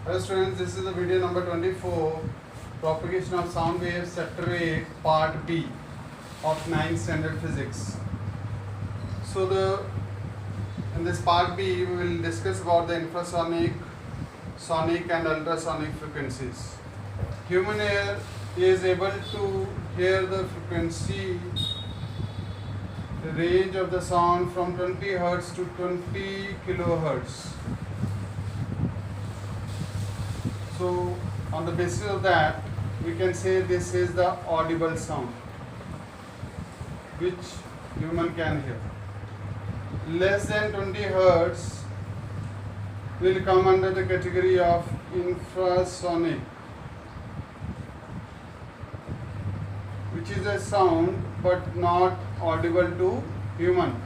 Hello students, this is the video number 24, propagation of sound waves, chapter 8, part B of 9th standard physics. So in this part B we will discuss about the infrasonic, sonic and ultrasonic frequencies. Human ear is able to hear the frequency range of the sound from 20 Hz to 20 kilohertz. So on the basis of that, we can say this is the audible sound which human can hear. Less than 20 Hz will come under the category of infrasonic, which is a sound but not audible to human.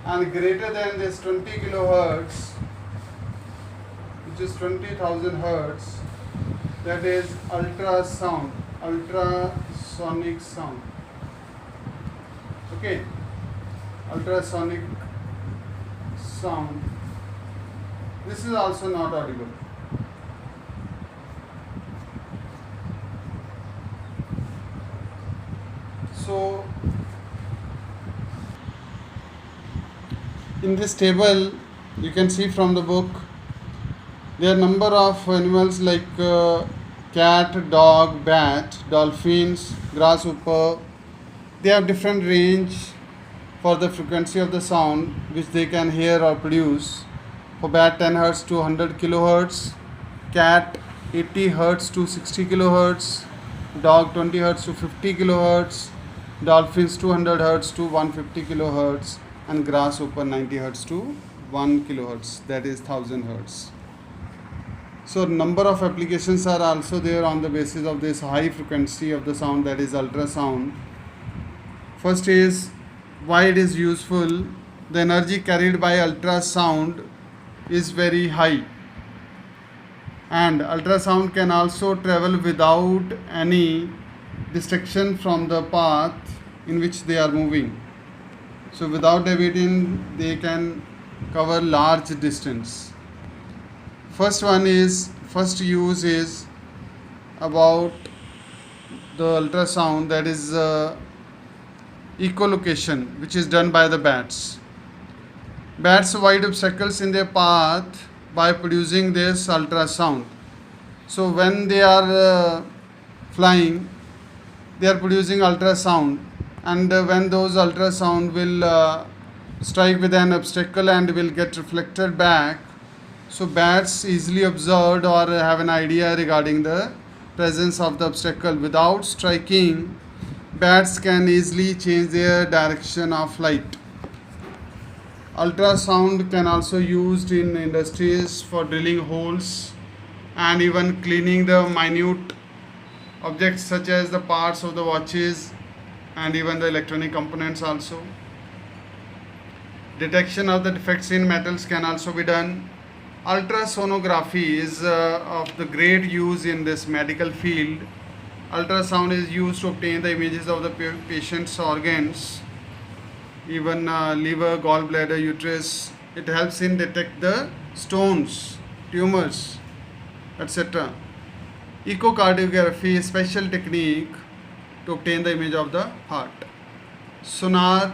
And greater than this 20 kilohertz, which is 20,000 hertz, that is ultrasonic sound. Okay, ultrasonic sound. This is also not audible. So in this table you can see from the book there are number of animals like cat, dog, bat, dolphins, grasshopper. They have different range for the frequency of the sound which they can hear or produce. For bat 10 Hz to 100 kilohertz, cat 80 Hz to 60 kilohertz, dog 20 Hz to 50 kilohertz, dolphins 200 Hz to 150 kilohertz, and grasshopper 90 Hz to 1 kilohertz, that is 1000 Hz. So number of applications are also there on the basis of this high frequency of the sound, that is ultrasound. First is why it is useful. The energy carried by ultrasound is very high, and ultrasound can also travel without any distraction from the path in which they are moving. So without deviating, they can cover large distance. First use is about the ultrasound, that is echolocation, which is done by the bats. Bats avoid obstacles in their path by producing this ultrasound. So when they are flying, they are producing ultrasound, and when those ultrasound will strike with an obstacle and will get reflected back, so bats easily observed or have an idea regarding the presence of the obstacle. Without striking, bats can easily change their direction of flight. Ultrasound can also used in industries for drilling holes and even cleaning the minute objects such as the parts of the watches and even the electronic components also. Detection of the defects in metals can also be done. Ultrasonography is of the great use in this medical field. Ultrasound is used to obtain the images of the patient's organs, even liver, gallbladder, uterus. It helps in detect the stones, tumors, etc. Echocardiography is a special technique to obtain the image of the heart. Sonar,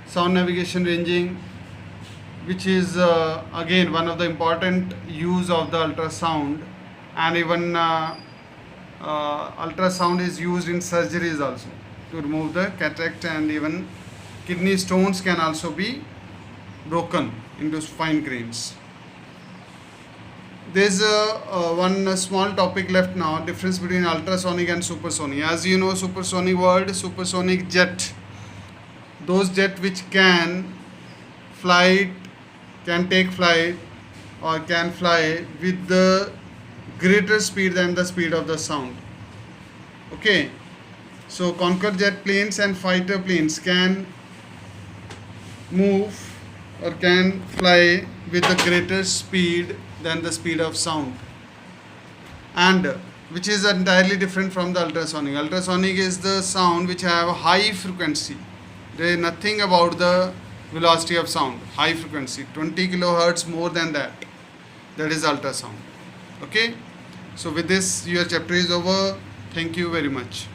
sound navigation ranging, which is again one of the important use of the ultrasound, and even ultrasound is used in surgeries also to remove the cataract, and even kidney stones can also be broken into fine grains. There is one small topic left now, difference between ultrasonic and supersonic. As you know, supersonic word, supersonic jet, those jet which can take flight or can fly with the greater speed than the speed of the sound. Okay, so Concorde jet planes and fighter planes can move or can fly with a greater speed than the speed of sound, and which is entirely different from the ultrasonic. Ultrasonic is the sound which have a high frequency. There is nothing about the velocity of sound, high frequency, 20 kilohertz, more than that. That is ultrasound. Okay. So with this, your chapter is over. Thank you very much.